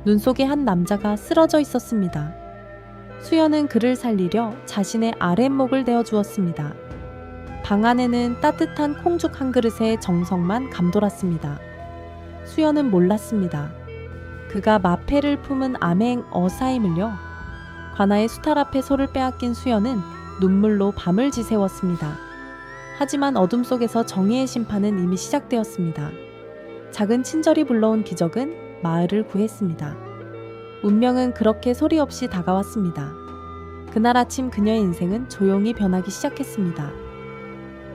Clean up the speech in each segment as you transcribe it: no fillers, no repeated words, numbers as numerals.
눈 속에 한 남자가 쓰러져 있었습니다. 수연은 그를 살리려 자신의 아랫목을 대어 주었습니다. 방 안에는 따뜻한 콩죽 한 그릇에 정성만 감돌았습니다. 수연은 몰랐습니다. 그가 마패를 품은 암행 어사임을요. 관아의 수탈 앞에 소를 빼앗긴 수연은 눈물로 밤을 지새웠습니다. 하지만 어둠 속에서 정의의 심판은 이미 시작되었습니다. 작은 친절이 불러온 기적은 마을을 구했습니다. 운명은 그렇게 소리 없이 다가왔습니다. 그날 아침 그녀의 인생은 조용히 변하기 시작했습니다.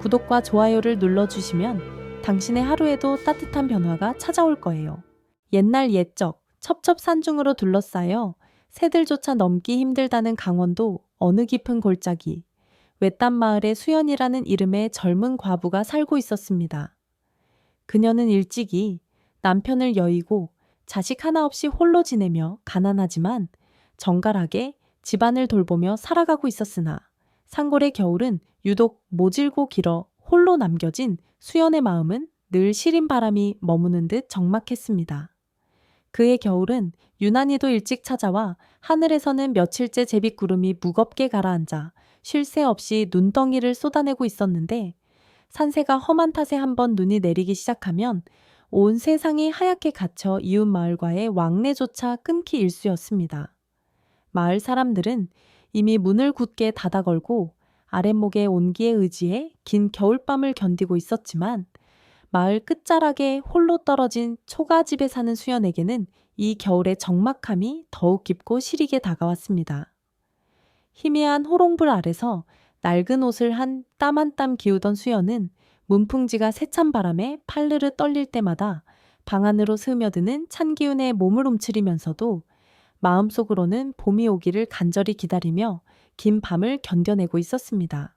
구독과 좋아요를 눌러주시면 당신의 하루에도 따뜻한 변화가 찾아올 거예요. 옛날 옛적 첩첩산중으로 둘러싸여 새들조차 넘기 힘들다는 강원도 어느 깊은 골짜기 외딴 마을에 수연이라는 이름의 젊은 과부가 살고 있었습니다. 그녀는 일찍이 남편을 여의고 자식 하나 없이 홀로 지내며 가난하지만 정갈하게 집안을 돌보며 살아가고 있었으나 산골의 겨울은 유독 모질고 길어 홀로 남겨진 수연의 마음은 늘 시린 바람이 머무는 듯 적막했습니다. 그의 겨울은 유난히도 일찍 찾아와 하늘에서는 며칠째 제비구름이 무겁게 가라앉아 쉴 새 없이 눈덩이를 쏟아내고 있었는데 산세가 험한 탓에 한번 눈이 내리기 시작하면 온 세상이 하얗게 갇혀 이웃 마을과의 왕래조차 끊기 일쑤였습니다. 마을 사람들은 이미 문을 굳게 닫아 걸고 아랫목의 온기에 의지해 긴 겨울밤을 견디고 있었지만 마을 끝자락에 홀로 떨어진 초가집에 사는 수연에게는 이 겨울의 적막함이 더욱 깊고 시리게 다가왔습니다. 희미한 호롱불 아래서 낡은 옷을 땀 한 땀 기우던 수연은 문풍지가 세찬 바람에 팔르르 떨릴 때마다 방 안으로 스며드는 찬 기운에 몸을 움츠리면서도 마음속으로는 봄이 오기를 간절히 기다리며 긴 밤을 견뎌내고 있었습니다.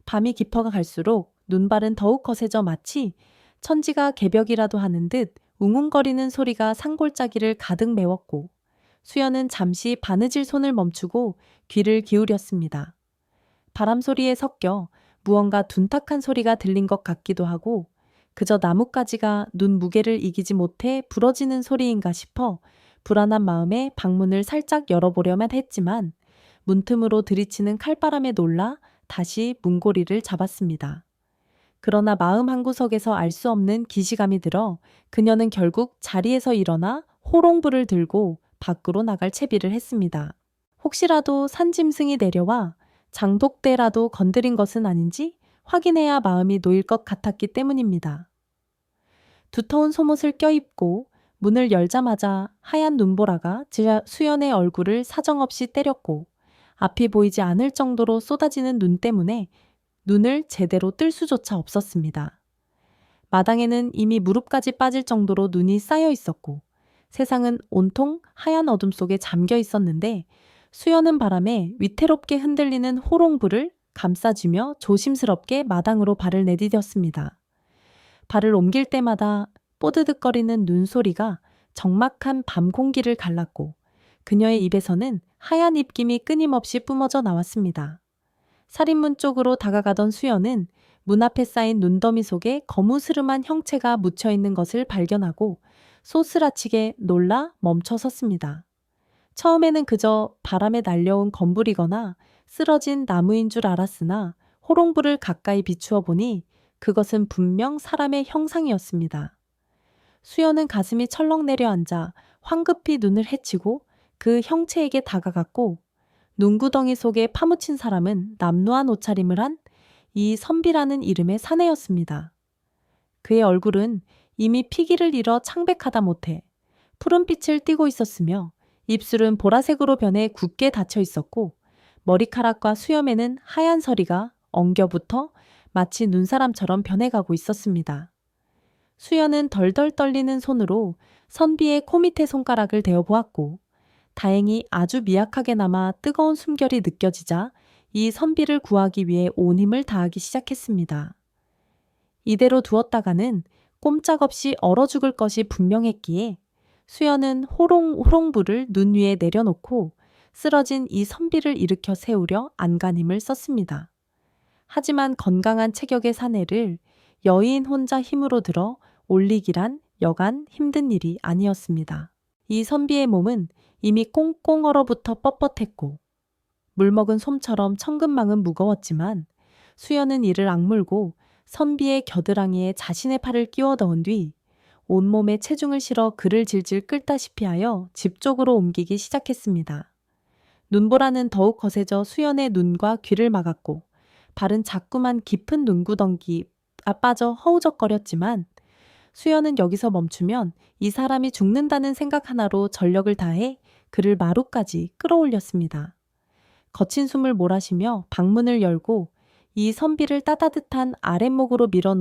밤이 깊어가 갈수록 눈발은 더욱 거세져 마치 천지가 개벽이라도 하는 듯 웅웅거리는 소리가 산골짜기를 가득 메웠고 수연은 잠시 바느질 손을 멈추고 귀를 기울였습니다. 바람 소리에 섞여 무언가 둔탁한 소리가 들린 것 같기도 하고 그저 나뭇가지가 눈 무게를 이기지 못해 부러지는 소리인가 싶어 불안한 마음에 방문을 살짝 열어보려만 했지만 문틈으로 들이치는 칼바람에 놀라 다시 문고리를 잡았습니다. 그러나 마음 한구석에서 알 수 없는 기시감이 들어 그녀는 결국 자리에서 일어나 호롱불을 들고 밖으로 나갈 채비를 했습니다. 혹시라도 산짐승이 내려와 장독대라도 건드린 것은 아닌지 확인해야 마음이 놓일 것 같았기 때문입니다. 두터운 속옷을 껴입고 문을 열자마자 하얀 눈보라가 수연의 얼굴을 사정없이 때렸고 앞이 보이지 않을 정도로 쏟아지는 눈 때문에 눈을 제대로 뜰 수조차 없었습니다. 마당에는 이미 무릎까지 빠질 정도로 눈이 쌓여 있었고 세상은 온통 하얀 어둠 속에 잠겨 있었는데 수연은 바람에 위태롭게 흔들리는 호롱불을 감싸주며 조심스럽게 마당으로 발을 내디뎠습니다. 발을 옮길 때마다 뽀드득거리는 눈소리가 적막한 밤 공기를 갈랐고 그녀의 입에서는 하얀 입김이 끊임없이 뿜어져 나왔습니다. 살인문 쪽으로 다가가던 수연은 문 앞에 쌓인 눈더미 속에 거무스름한 형체가 묻혀있는 것을 발견하고 소스라치게 놀라 멈춰 섰습니다. 처음에는 그저 바람에 날려온 건불이거나 쓰러진 나무인 줄 알았으나 호롱불을 가까이 비추어 보니 그것은 분명 사람의 형상이었습니다. 수연은 가슴이 철렁 내려앉아 황급히 눈을 헤치고 그 형체에게 다가갔고 눈구덩이 속에 파묻힌 사람은 남루한 옷차림을 한 이 선비라는 이름의 사내였습니다. 그의 얼굴은 이미 피기를 잃어 창백하다 못해 푸른빛을 띠고 있었으며 입술은 보라색으로 변해 굳게 닫혀 있었고 머리카락과 수염에는 하얀 서리가 엉겨붙어 마치 눈사람처럼 변해가고 있었습니다. 수연은 덜덜 떨리는 손으로 선비의 코 밑에 손가락을 대어 보았고 다행히 아주 미약하게나마 뜨거운 숨결이 느껴지자 이 선비를 구하기 위해 온 힘을 다하기 시작했습니다. 이대로 두었다가는 꼼짝없이 얼어 죽을 것이 분명했기에 수연은 호롱불을 눈 위에 내려놓고 쓰러진 이 선비를 일으켜 세우려 안간힘을 썼습니다. 하지만 건강한 체격의 사내를 여인 혼자 힘으로 들어 올리기란 여간 힘든 일이 아니었습니다. 이 선비의 몸은 이미 꽁꽁 얼어붙어 뻣뻣했고 물먹은 솜처럼 천근망은 무거웠지만 수연은 이를 악물고 선비의 겨드랑이에 자신의 팔을 끼워 넣은 뒤 온몸에 체중을 실어 그를 질질 끌다시피 하여 집 쪽으로 옮기기 시작했습니다. 눈보라는 더욱 거세져 수연의 눈과 귀를 막았고 발은 자꾸만 깊은 눈구덩이에 빠져 허우적거렸지만 수연은 여기서 멈추면 이 사람이 죽는다는 생각 하나로 전력을 다해 그를 마루까지 끌어올렸습니다. 거친 숨을 몰아쉬며 방문을 열고 이 선비를 따뜻한 아랫목으로 밀어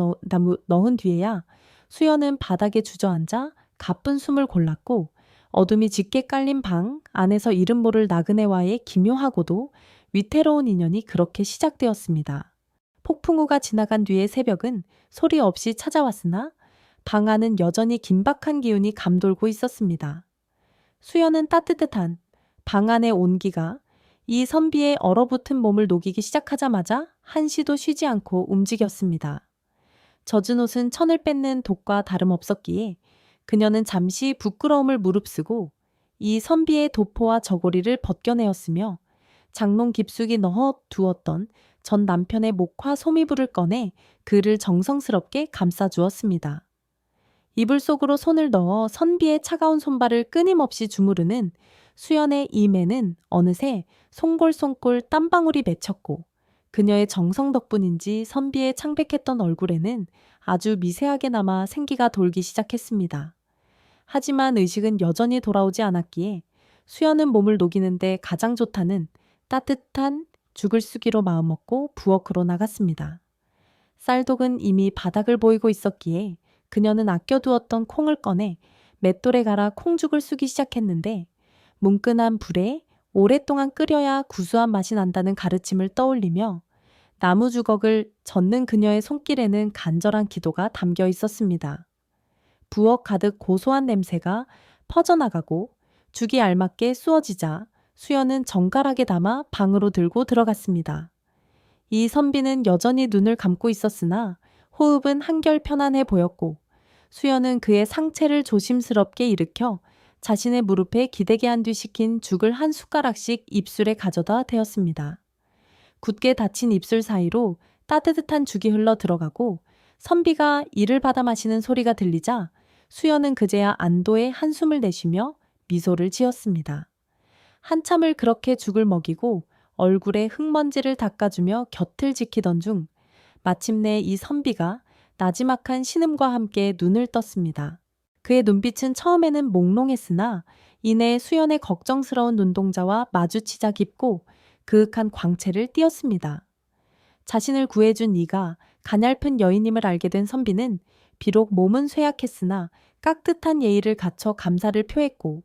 넣은 뒤에야 수연은 바닥에 주저앉아 가쁜 숨을 골랐고 어둠이 짙게 깔린 방 안에서 이름 모를 나그네와의 기묘하고도 위태로운 인연이 그렇게 시작되었습니다. 폭풍우가 지나간 뒤의 새벽은 소리 없이 찾아왔으나 방 안은 여전히 긴박한 기운이 감돌고 있었습니다. 수연은 따뜻한 방 안의 온기가 이 선비의 얼어붙은 몸을 녹이기 시작하자마자 한시도 쉬지 않고 움직였습니다. 젖은 옷은 천을 뺏는 독과 다름없었기에 그녀는 잠시 부끄러움을 무릅쓰고 이 선비의 도포와 저고리를 벗겨내었으며 장롱 깊숙이 넣어 두었던 전 남편의 목화 소미불을 꺼내 그를 정성스럽게 감싸주었습니다. 이불 속으로 손을 넣어 선비의 차가운 손발을 끊임없이 주무르는 수연의 임에는 어느새 송골송골 땀방울이 맺혔고 그녀의 정성 덕분인지 선비의 창백했던 얼굴에는 아주 미세하게 남아 생기가 돌기 시작했습니다. 하지만 의식은 여전히 돌아오지 않았기에 수연은 몸을 녹이는데 가장 좋다는 따뜻한 죽을 수기로 마음먹고 부엌으로 나갔습니다. 쌀독은 이미 바닥을 보이고 있었기에 그녀는 아껴두었던 콩을 꺼내 맷돌에 갈아 콩죽을 쑤기 시작했는데 문끈한 불에 오랫동안 끓여야 구수한 맛이 난다는 가르침을 떠올리며 나무 주걱을 젓는 그녀의 손길에는 간절한 기도가 담겨 있었습니다. 부엌 가득 고소한 냄새가 퍼져나가고 죽이 알맞게 쑤어지자 수연은 정갈하게 담아 방으로 들고 들어갔습니다. 이 선비는 여전히 눈을 감고 있었으나 호흡은 한결 편안해 보였고 수연은 그의 상체를 조심스럽게 일으켜 자신의 무릎에 기대게 한 뒤 식힌 죽을 한 숟가락씩 입술에 가져다 대었습니다. 굳게 닫힌 입술 사이로 따뜻한 죽이 흘러 들어가고 선비가 이를 받아 마시는 소리가 들리자 수연은 그제야 안도의 한숨을 내쉬며 미소를 지었습니다. 한참을 그렇게 죽을 먹이고 얼굴에 흙먼지를 닦아주며 곁을 지키던 중 마침내 이 선비가 나지막한 신음과 함께 눈을 떴습니다. 그의 눈빛은 처음에는 몽롱했으나 이내 수연의 걱정스러운 눈동자와 마주치자 깊고 그윽한 광채를 띄었습니다. 자신을 구해준 이가 가냘픈 여인임을 알게 된 선비는 비록 몸은 쇠약했으나 깍듯한 예의를 갖춰 감사를 표했고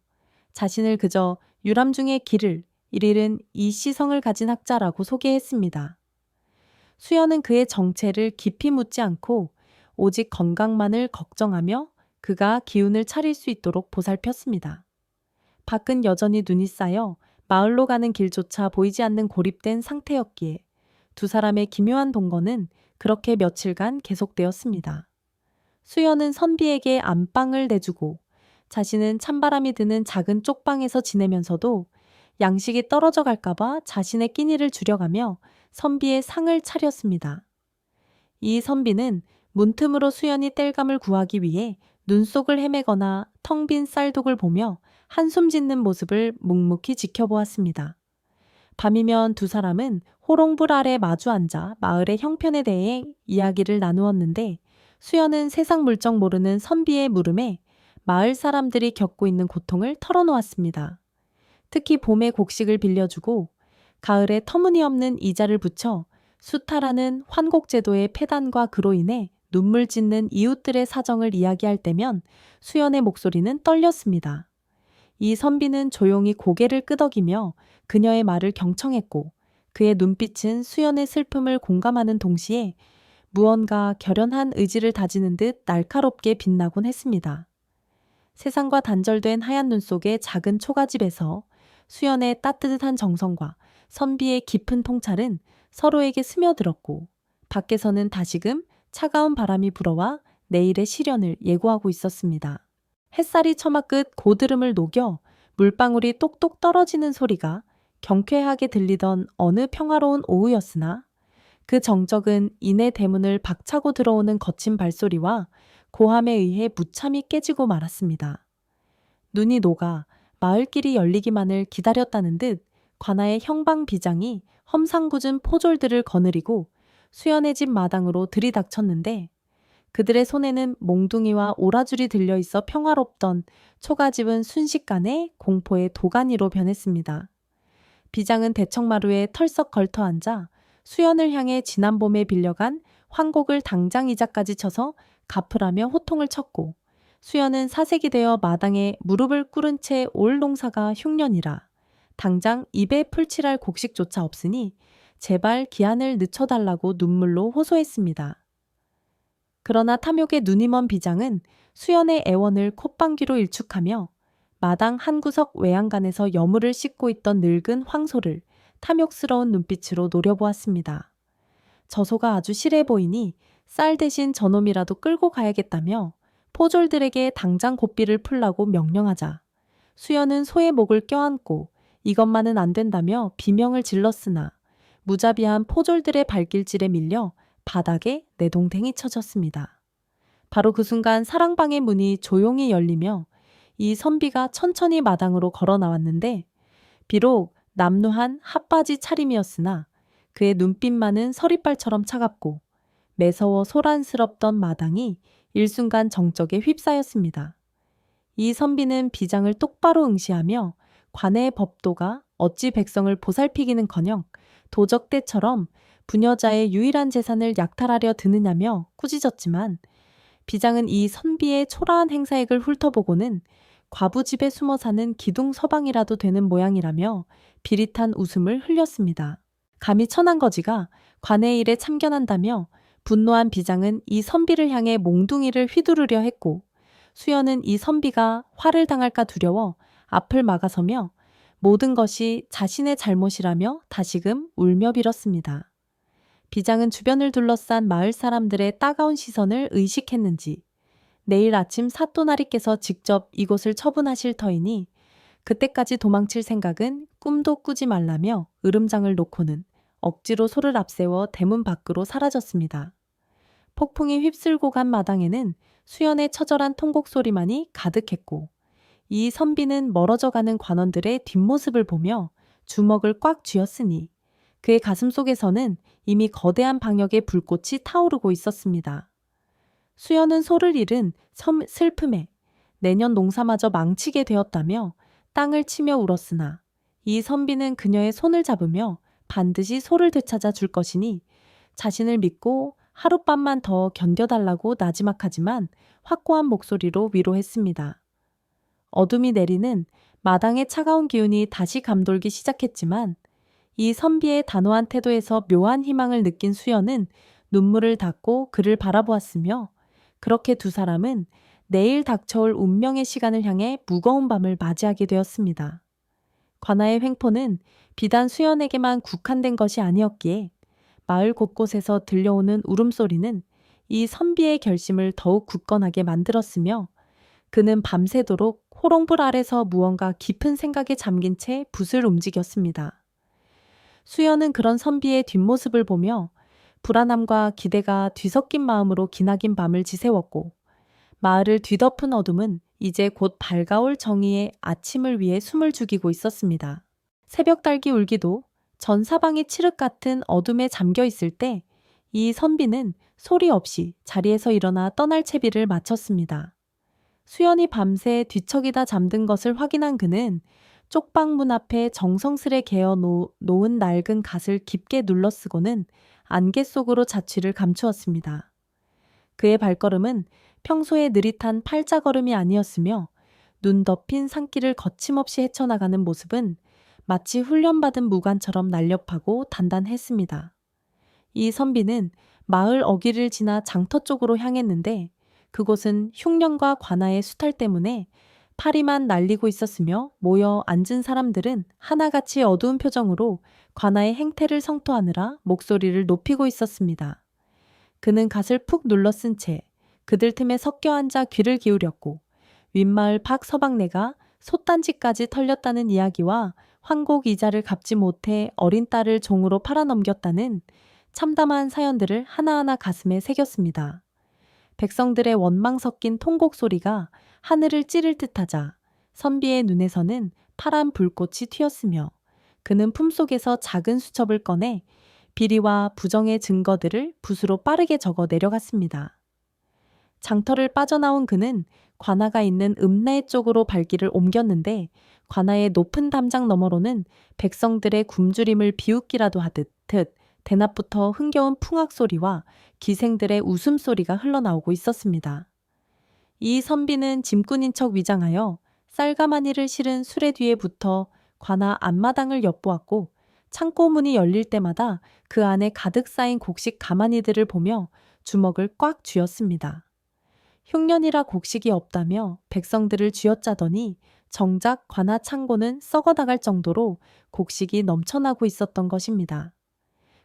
자신을 그저 유람중의 길을 이르는 이시성을 가진 학자라고 소개했습니다. 수연은 그의 정체를 깊이 묻지 않고 오직 건강만을 걱정하며 그가 기운을 차릴 수 있도록 보살폈습니다. 밖은 여전히 눈이 쌓여 마을로 가는 길조차 보이지 않는 고립된 상태였기에 두 사람의 기묘한 동거는 그렇게 며칠간 계속되었습니다. 수연은 선비에게 안방을 내주고 자신은 찬바람이 드는 작은 쪽방에서 지내면서도 양식이 떨어져 갈까봐 자신의 끼니를 줄여가며 선비의 상을 차렸습니다. 이 선비는 문틈으로 수연이 땔감을 구하기 위해 눈속을 헤매거나 텅 빈 쌀독을 보며 한숨 짓는 모습을 묵묵히 지켜보았습니다. 밤이면 두 사람은 호롱불 아래 마주 앉아 마을의 형편에 대해 이야기를 나누었는데 수연은 세상 물정 모르는 선비의 물음에 마을 사람들이 겪고 있는 고통을 털어놓았습니다. 특히 봄에 곡식을 빌려주고 가을에 터무니없는 이자를 붙여 수탈하는 환곡제도의 폐단과 그로 인해 눈물 짓는 이웃들의 사정을 이야기할 때면 수연의 목소리는 떨렸습니다. 이 선비는 조용히 고개를 끄덕이며 그녀의 말을 경청했고 그의 눈빛은 수연의 슬픔을 공감하는 동시에 무언가 결연한 의지를 다지는 듯 날카롭게 빛나곤 했습니다. 세상과 단절된 하얀 눈 속의 작은 초가집에서 수연의 따뜻한 정성과 선비의 깊은 통찰은 서로에게 스며들었고 밖에서는 다시금 차가운 바람이 불어와 내일의 시련을 예고하고 있었습니다. 햇살이 처마 끝 고드름을 녹여 물방울이 똑똑 떨어지는 소리가 경쾌하게 들리던 어느 평화로운 오후였으나 그 정적은 이내 대문을 박차고 들어오는 거친 발소리와 고함에 의해 무참히 깨지고 말았습니다. 눈이 녹아 마을길이 열리기만을 기다렸다는 듯 관아의 형방 비장이 험상궂은 포졸들을 거느리고 수연의 집 마당으로 들이닥쳤는데 그들의 손에는 몽둥이와 오라줄이 들려있어 평화롭던 초가집은 순식간에 공포의 도가니로 변했습니다. 비장은 대청마루에 털썩 걸터앉아 수연을 향해 지난 봄에 빌려간 황곡을 당장 이자까지 쳐서 갚으라며 호통을 쳤고 수연은 사색이 되어 마당에 무릎을 꿇은 채 올 농사가 흉년이라 당장 입에 풀칠할 곡식조차 없으니 제발 기한을 늦춰달라고 눈물로 호소했습니다. 그러나 탐욕에 눈이 먼 비장은 수연의 애원을 콧방귀로 일축하며 마당 한 구석 외양간에서 여물을 씻고 있던 늙은 황소를 탐욕스러운 눈빛으로 노려보았습니다. 저소가 아주 실해 보이니 쌀 대신 저놈이라도 끌고 가야겠다며 포졸들에게 당장 고삐를 풀라고 명령하자 수연은 소의 목을 껴안고 이것만은 안 된다며 비명을 질렀으나 무자비한 포졸들의 발길질에 밀려 바닥에 내동댕이 쳐졌습니다. 바로 그 순간 사랑방의 문이 조용히 열리며 이 선비가 천천히 마당으로 걸어 나왔는데 비록 남루한 핫바지 차림이었으나 그의 눈빛만은 서리빨처럼 차갑고 매서워 소란스럽던 마당이 일순간 정적에 휩싸였습니다. 이 선비는 비장을 똑바로 응시하며 관의 법도가 어찌 백성을 보살피기는커녕 도적대처럼 부녀자의 유일한 재산을 약탈하려 드느냐며 꾸짖었지만 비장은 이 선비의 초라한 행사액을 훑어보고는 과부 집에 숨어 사는 기둥 서방이라도 되는 모양이라며 비릿한 웃음을 흘렸습니다. 감히 천한거지가 관의 일에 참견한다며 분노한 비장은 이 선비를 향해 몽둥이를 휘두르려 했고 수연은 이 선비가 화를 당할까 두려워 앞을 막아서며 모든 것이 자신의 잘못이라며 다시금 울며 빌었습니다. 비장은 주변을 둘러싼 마을 사람들의 따가운 시선을 의식했는지 내일 아침 사또나리께서 직접 이곳을 처분하실 터이니 그때까지 도망칠 생각은 꿈도 꾸지 말라며 으름장을 놓고는 억지로 소를 앞세워 대문 밖으로 사라졌습니다. 폭풍이 휩쓸고 간 마당에는 수연의 처절한 통곡 소리만이 가득했고 이 선비는 멀어져 가는 관원들의 뒷모습을 보며 주먹을 꽉 쥐었으니 그의 가슴 속에서는 이미 거대한 방역의 불꽃이 타오르고 있었습니다. 수연은 소를 잃은 슬픔에 내년 농사마저 망치게 되었다며 땅을 치며 울었으나 이 선비는 그녀의 손을 잡으며 반드시 소를 되찾아 줄 것이니 자신을 믿고 하룻밤만 더 견뎌달라고 나지막하지만 확고한 목소리로 위로했습니다. 어둠이 내리는 마당의 차가운 기운이 다시 감돌기 시작했지만 이 선비의 단호한 태도에서 묘한 희망을 느낀 수연은 눈물을 닦고 그를 바라보았으며 그렇게 두 사람은 내일 닥쳐올 운명의 시간을 향해 무거운 밤을 맞이하게 되었습니다. 관아의 횡포는 비단 수연에게만 국한된 것이 아니었기에 마을 곳곳에서 들려오는 울음소리는 이 선비의 결심을 더욱 굳건하게 만들었으며 그는 밤새도록 호롱불 아래서 무언가 깊은 생각에 잠긴 채 붓을 움직였습니다. 수연은 그런 선비의 뒷모습을 보며 불안함과 기대가 뒤섞인 마음으로 기나긴 밤을 지새웠고 마을을 뒤덮은 어둠은 이제 곧 밝아올 정의의 아침을 위해 숨을 죽이고 있었습니다. 새벽 달기 울기도 전 사방이 칠흑 같은 어둠에 잠겨 있을 때 이 선비는 소리 없이 자리에서 일어나 떠날 채비를 마쳤습니다. 수연이 밤새 뒤척이다 잠든 것을 확인한 그는 쪽방문 앞에 정성스레 개어 놓은 낡은 갓을 깊게 눌러쓰고는 안개 속으로 자취를 감추었습니다. 그의 발걸음은 평소에 느릿한 팔자걸음이 아니었으며 눈 덮인 산길을 거침없이 헤쳐나가는 모습은 마치 훈련받은 무관처럼 날렵하고 단단했습니다. 이 선비는 마을 어귀를 지나 장터 쪽으로 향했는데 그곳은 흉년과 관아의 수탈 때문에 파리만 날리고 있었으며 모여 앉은 사람들은 하나같이 어두운 표정으로 관아의 행태를 성토하느라 목소리를 높이고 있었습니다. 그는 갓을 푹 눌러쓴 채 그들 틈에 섞여 앉아 귀를 기울였고 윗마을 박서방네가 솥단지까지 털렸다는 이야기와 황곡 이자를 갚지 못해 어린 딸을 종으로 팔아넘겼다는 참담한 사연들을 하나하나 가슴에 새겼습니다. 백성들의 원망 섞인 통곡 소리가 하늘을 찌를 듯하자 선비의 눈에서는 파란 불꽃이 튀었으며 그는 품속에서 작은 수첩을 꺼내 비리와 부정의 증거들을 붓으로 빠르게 적어 내려갔습니다. 장터를 빠져나온 그는 관아가 있는 읍내 쪽으로 발길을 옮겼는데 관아의 높은 담장 너머로는 백성들의 굶주림을 비웃기라도 하듯 대낮부터 흥겨운 풍악 소리와 기생들의 웃음소리가 흘러나오고 있었습니다. 이 선비는 짐꾼인 척 위장하여 쌀가마니를 실은 수레 뒤에 붙어 관아 앞마당을 엿보았고 창고 문이 열릴 때마다 그 안에 가득 쌓인 곡식 가마니들을 보며 주먹을 꽉 쥐었습니다. 흉년이라 곡식이 없다며 백성들을 쥐어짜더니 정작 관아 창고는 썩어나갈 정도로 곡식이 넘쳐나고 있었던 것입니다.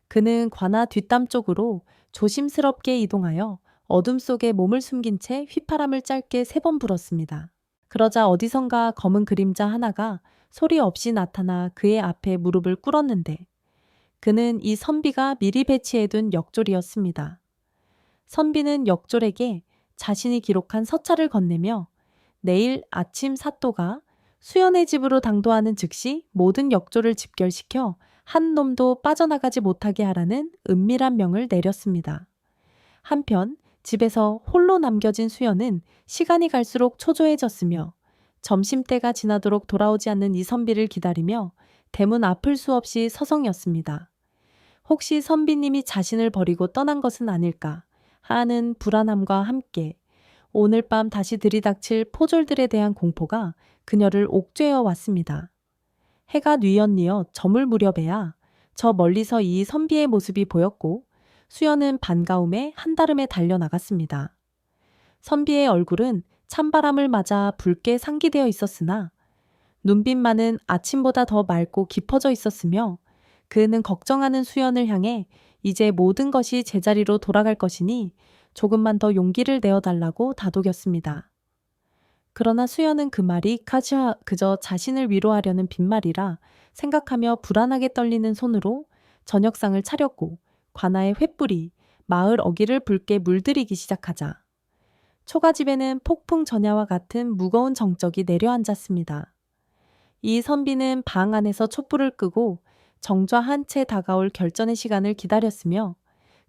그는 관아 뒷담 쪽으로 조심스럽게 이동하여 어둠 속에 몸을 숨긴 채 휘파람을 짧게 3번 불었습니다. 그러자 어디선가 검은 그림자 하나가 소리 없이 나타나 그의 앞에 무릎을 꿇었는데 그는 이 선비가 미리 배치해둔 역졸이었습니다. 선비는 역졸에게 자신이 기록한 서찰을 건네며 내일 아침 사또가 수연의 집으로 당도하는 즉시 모든 역졸을 집결시켜 한 놈도 빠져나가지 못하게 하라는 은밀한 명을 내렸습니다. 한편 집에서 홀로 남겨진 수연은 시간이 갈수록 초조해졌으며 점심때가 지나도록 돌아오지 않는 이 선비를 기다리며 대문 앞을 수 없이 서성였습니다. 혹시 선비님이 자신을 버리고 떠난 것은 아닐까 하는 불안함과 함께 오늘 밤 다시 들이닥칠 포졸들에 대한 공포가 그녀를 옥죄어 왔습니다. 해가 뉘엿뉘엿 저물 무렵에야 저 멀리서 이 선비의 모습이 보였고 수연은 반가움에 한달음에 달려나갔습니다. 선비의 얼굴은 찬바람을 맞아 붉게 상기되어 있었으나 눈빛만은 아침보다 더 맑고 깊어져 있었으며 그는 걱정하는 수연을 향해 이제 모든 것이 제자리로 돌아갈 것이니 조금만 더 용기를 내어달라고 다독였습니다. 그러나 수연은 그 말이 그저 자신을 위로하려는 빈말이라 생각하며 불안하게 떨리는 손으로 저녁상을 차렸고 관아의 횃불이 마을 어귀를 붉게 물들이기 시작하자 초가집에는 폭풍 전야와 같은 무거운 정적이 내려앉았습니다. 이 선비는 방 안에서 촛불을 끄고 정좌한 채 다가올 결전의 시간을 기다렸으며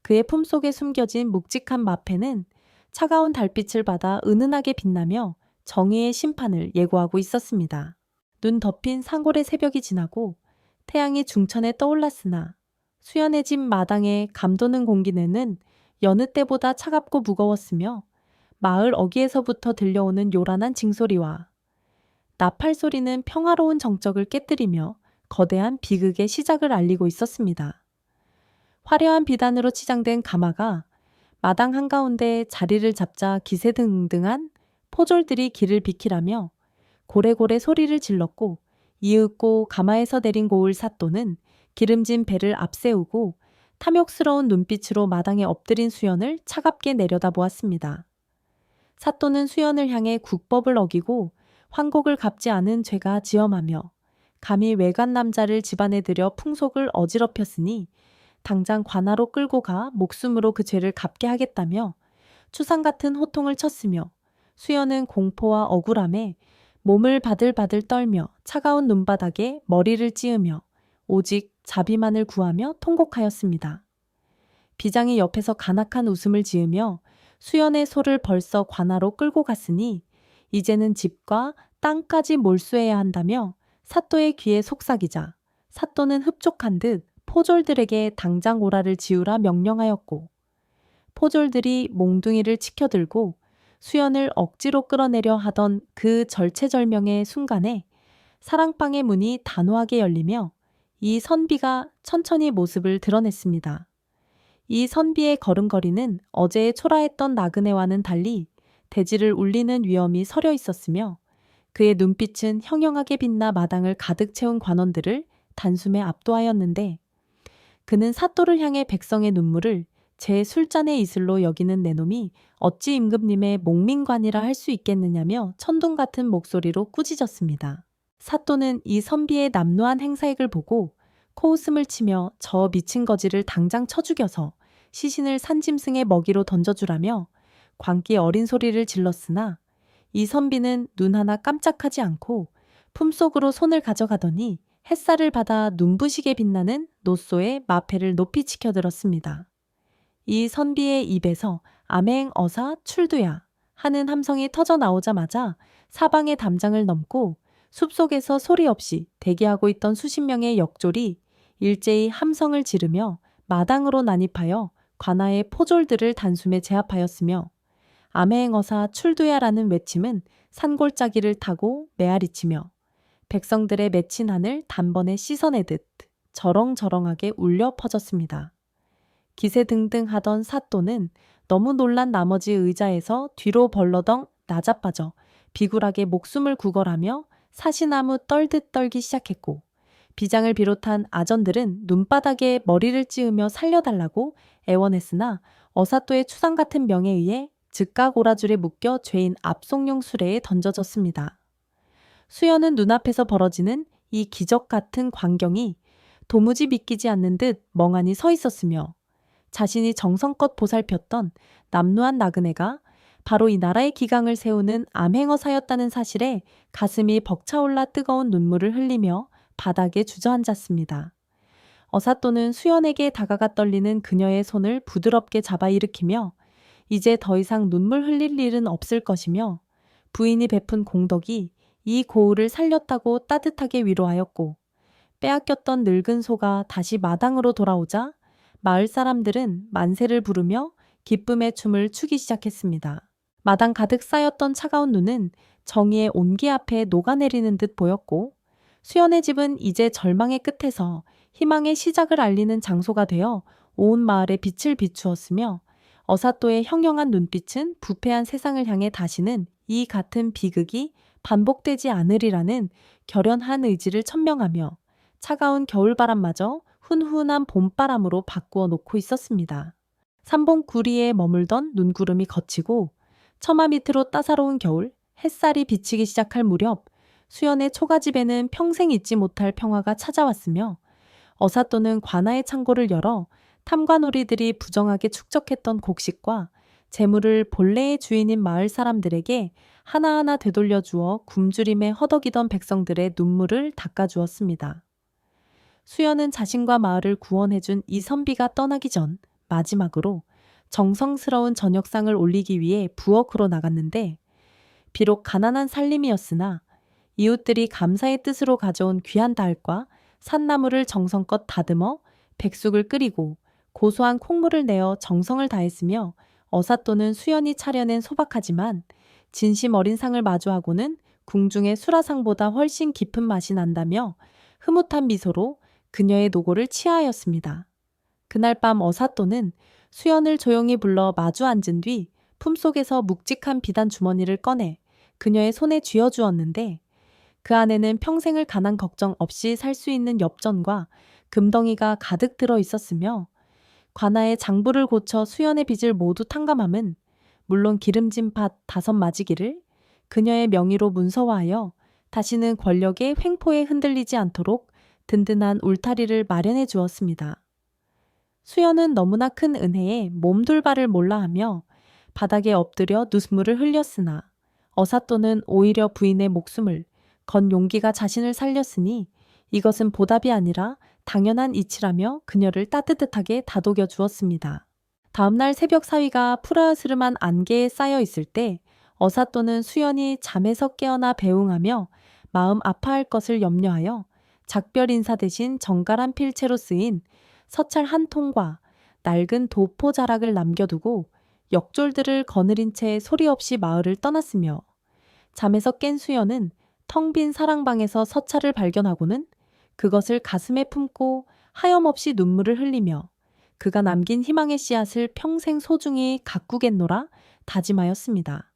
그의 품속에 숨겨진 묵직한 마패는 차가운 달빛을 받아 은은하게 빛나며 정의의 심판을 예고하고 있었습니다. 눈 덮인 상골의 새벽이 지나고 태양이 중천에 떠올랐으나 수연의 집 마당에 감도는 공기는 여느 때보다 차갑고 무거웠으며 마을 어귀에서부터 들려오는 요란한 징소리와 나팔 소리는 평화로운 정적을 깨뜨리며 거대한 비극의 시작을 알리고 있었습니다. 화려한 비단으로 치장된 가마가 마당 한가운데 자리를 잡자 기세등등한 포졸들이 길을 비키라며 고래고래 소리를 질렀고 이윽고 가마에서 내린 고을 사또는 기름진 배를 앞세우고 탐욕스러운 눈빛으로 마당에 엎드린 수연을 차갑게 내려다보았습니다. 사또는 수연을 향해 국법을 어기고 환곡을 갚지 않은 죄가 지엄하며 감히 외간 남자를 집안에 들여 풍속을 어지럽혔으니 당장 관아로 끌고 가 목숨으로 그 죄를 갚게 하겠다며 추상 같은 호통을 쳤으며 수연은 공포와 억울함에 몸을 바들바들 떨며 차가운 눈바닥에 머리를 찌으며 오직 자비만을 구하며 통곡하였습니다. 비장이 옆에서 가낙한 웃음을 지으며 수연의 소를 벌써 관아로 끌고 갔으니 이제는 집과 땅까지 몰수해야 한다며 사또의 귀에 속삭이자 사또는 흡족한 듯 포졸들에게 당장 오라를 지우라 명령하였고 포졸들이 몽둥이를 치켜들고 수연을 억지로 끌어내려 하던 그 절체절명의 순간에 사랑방의 문이 단호하게 열리며 이 선비가 천천히 모습을 드러냈습니다. 이 선비의 걸음걸이는 어제의 초라했던 나그네와는 달리 대지를 울리는 위엄이 서려 있었으며 그의 눈빛은 형형하게 빛나 마당을 가득 채운 관원들을 단숨에 압도하였는데 그는 사또를 향해 백성의 눈물을 제 술잔의 이슬로 여기는 내놈이 어찌 임금님의 목민관이라 할 수 있겠느냐며 천둥 같은 목소리로 꾸짖었습니다. 사또는 이 선비의 남루한 행사액을 보고 코웃음을 치며 저 미친 거지를 당장 쳐 죽여서 시신을 산짐승의 먹이로 던져주라며 광기 어린 소리를 질렀으나 이 선비는 눈 하나 깜짝하지 않고 품속으로 손을 가져가더니 햇살을 받아 눈부시게 빛나는 노소의 마패를 높이 치켜들었습니다. 이 선비의 입에서 암행어사 출두야 하는 함성이 터져 나오자마자 사방의 담장을 넘고 숲속에서 소리 없이 대기하고 있던 수십 명의 역졸이 일제히 함성을 지르며 마당으로 난입하여 관아의 포졸들을 단숨에 제압하였으며 암행어사 출두야라는 외침은 산골짜기를 타고 메아리치며 백성들의 맺힌 한을 단번에 씻어내듯 저렁저렁하게 울려 퍼졌습니다. 기세등등하던 사또는 너무 놀란 나머지 의자에서 뒤로 벌러덩 나자빠져 비굴하게 목숨을 구걸하며 사시나무 떨듯 떨기 시작했고 비장을 비롯한 아전들은 눈바닥에 머리를 찌으며 살려달라고 애원했으나 어사또의 추상 같은 명에 의해 즉각 오라줄에 묶여 죄인 압송용 수레에 던져졌습니다. 수연은 눈앞에서 벌어지는 이 기적 같은 광경이 도무지 믿기지 않는 듯 멍하니 서 있었으며 자신이 정성껏 보살폈던 남루한 나그네가 바로 이 나라의 기강을 세우는 암행어사였다는 사실에 가슴이 벅차올라 뜨거운 눈물을 흘리며 바닥에 주저앉았습니다. 어사또는 수연에게 다가가 떨리는 그녀의 손을 부드럽게 잡아 일으키며 이제 더 이상 눈물 흘릴 일은 없을 것이며 부인이 베푼 공덕이 이 고을을 살렸다고 따뜻하게 위로하였고 빼앗겼던 늙은 소가 다시 마당으로 돌아오자 마을 사람들은 만세를 부르며 기쁨의 춤을 추기 시작했습니다. 마당 가득 쌓였던 차가운 눈은 정의의 온기 앞에 녹아내리는 듯 보였고 수연의 집은 이제 절망의 끝에서 희망의 시작을 알리는 장소가 되어 온 마을에 빛을 비추었으며 어사또의 형형한 눈빛은 부패한 세상을 향해 다시는 이 같은 비극이 반복되지 않으리라는 결연한 의지를 천명하며 차가운 겨울바람마저 훈훈한 봄바람으로 바꾸어 놓고 있었습니다. 삼봉구리에 머물던 눈구름이 걷히고 처마 밑으로 따사로운 겨울 햇살이 비치기 시작할 무렵 수연의 초가집에는 평생 잊지 못할 평화가 찾아왔으며 어사또는 관아의 창고를 열어 탐관오리들이 부정하게 축적했던 곡식과 재물을 본래의 주인인 마을 사람들에게 하나하나 되돌려 주어 굶주림에 허덕이던 백성들의 눈물을 닦아주었습니다. 수연은 자신과 마을을 구원해준 이 선비가 떠나기 전 마지막으로 정성스러운 저녁상을 올리기 위해 부엌으로 나갔는데 비록 가난한 살림이었으나 이웃들이 감사의 뜻으로 가져온 귀한 달과 산나물을 정성껏 다듬어 백숙을 끓이고 고소한 콩물을 내어 정성을 다했으며 어사또는 수연이 차려낸 소박하지만 진심 어린 상을 마주하고는 궁중의 수라상보다 훨씬 깊은 맛이 난다며 흐뭇한 미소로 그녀의 노고를 치하하였습니다. 그날 밤 어사또는 수연을 조용히 불러 마주 앉은 뒤 품속에서 묵직한 비단 주머니를 꺼내 그녀의 손에 쥐어주었는데 그 안에는 평생을 가난 걱정 없이 살 수 있는 엽전과 금덩이가 가득 들어 있었으며 관아의 장부를 고쳐 수연의 빚을 모두 탕감함은 물론 기름진 팥 5마지기를 그녀의 명의로 문서화하여 다시는 권력의 횡포에 흔들리지 않도록 든든한 울타리를 마련해 주었습니다. 수연은 너무나 큰 은혜에 몸둘바를 몰라하며 바닥에 엎드려 눈물을 흘렸으나 어사또는 오히려 부인의 목숨을 건 용기가 자신을 살렸으니 이것은 보답이 아니라 당연한 이치라며 그녀를 따뜻하게 다독여 주었습니다. 다음날 새벽 사위가 푸르스름한 안개에 쌓여 있을 때 어사또는 수연이 잠에서 깨어나 배웅하며 마음 아파할 것을 염려하여 작별 인사 대신 정갈한 필체로 쓰인 서찰 한 통과 낡은 도포 자락을 남겨두고 역졸들을 거느린 채 소리 없이 마을을 떠났으며 잠에서 깬 수연은 텅 빈 사랑방에서 서찰을 발견하고는 그것을 가슴에 품고 하염없이 눈물을 흘리며 그가 남긴 희망의 씨앗을 평생 소중히 가꾸겠노라 다짐하였습니다.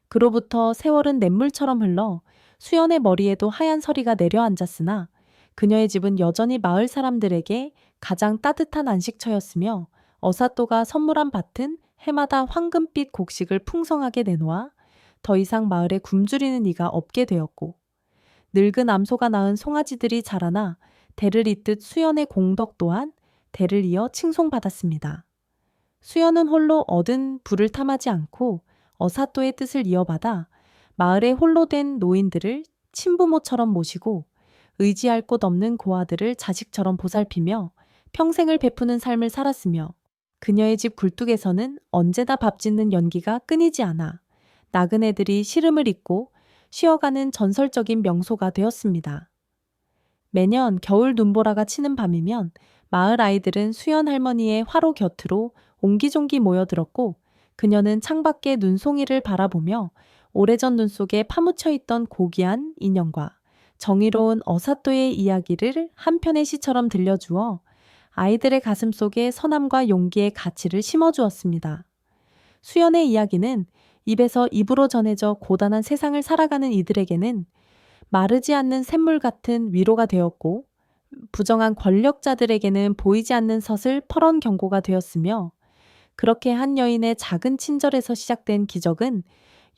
그로부터 세월은 냇물처럼 흘러 수연의 머리에도 하얀 서리가 내려앉았으나 그녀의 집은 여전히 마을 사람들에게 가장 따뜻한 안식처였으며 어사또가 선물한 밭은 해마다 황금빛 곡식을 풍성하게 내놓아 더 이상 마을에 굶주리는 이가 없게 되었고, 늙은 암소가 낳은 송아지들이 자라나 대를 잇듯 수연의 공덕 또한 대를 이어 칭송받았습니다. 수연은 홀로 얻은 부를 탐하지 않고 어사또의 뜻을 이어받아 마을에 홀로 된 노인들을 친부모처럼 모시고 의지할 곳 없는 고아들을 자식처럼 보살피며 평생을 베푸는 삶을 살았으며, 그녀의 집 굴뚝에서는 언제나 밥 짓는 연기가 끊이지 않아 나그네들이 시름을 잇고 쉬어가는 전설적인 명소가 되었습니다. 매년 겨울 눈보라가 치는 밤이면 마을 아이들은 수연 할머니의 화로 곁으로 옹기종기 모여들었고, 그녀는 창밖의 눈송이를 바라보며 오래전 눈 속에 파묻혀 있던 고귀한 인연과 정의로운 어사또의 이야기를 한 편의 시처럼 들려주어 아이들의 가슴 속에 선함과 용기의 가치를 심어주었습니다. 수연의 이야기는 입에서 입으로 전해져 고단한 세상을 살아가는 이들에게는 마르지 않는 샘물 같은 위로가 되었고, 부정한 권력자들에게는 보이지 않는 서슬 퍼런 경고가 되었으며, 그렇게 한 여인의 작은 친절에서 시작된 기적은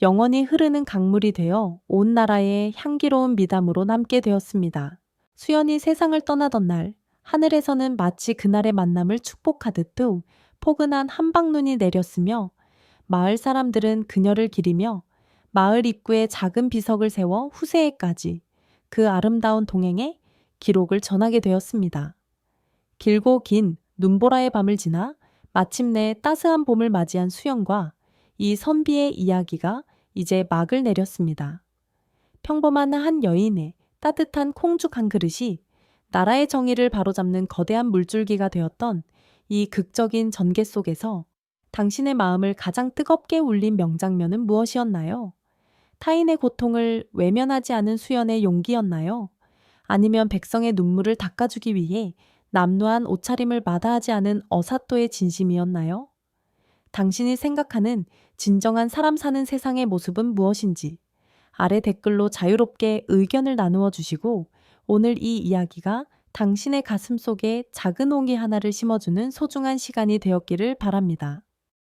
영원히 흐르는 강물이 되어 온 나라의 향기로운 미담으로 남게 되었습니다. 수연이 세상을 떠나던 날, 하늘에서는 마치 그날의 만남을 축복하듯 포근한 한방눈이 내렸으며, 마을 사람들은 그녀를 기리며 마을 입구에 작은 비석을 세워 후세에까지 그 아름다운 동행의 기록을 전하게 되었습니다. 길고 긴 눈보라의 밤을 지나 마침내 따스한 봄을 맞이한 수연과 이 선비의 이야기가 이제 막을 내렸습니다. 평범한 한 여인의 따뜻한 콩죽 한 그릇이 나라의 정의를 바로잡는 거대한 물줄기가 되었던 이 극적인 전개 속에서 당신의 마음을 가장 뜨겁게 울린 명장면은 무엇이었나요? 타인의 고통을 외면하지 않은 수연의 용기였나요? 아니면 백성의 눈물을 닦아주기 위해 남루한 옷차림을 마다하지 않은 어사또의 진심이었나요? 당신이 생각하는 진정한 사람 사는 세상의 모습은 무엇인지 아래 댓글로 자유롭게 의견을 나누어 주시고, 오늘 이 이야기가 당신의 가슴 속에 작은 옹이 하나를 심어주는 소중한 시간이 되었기를 바랍니다.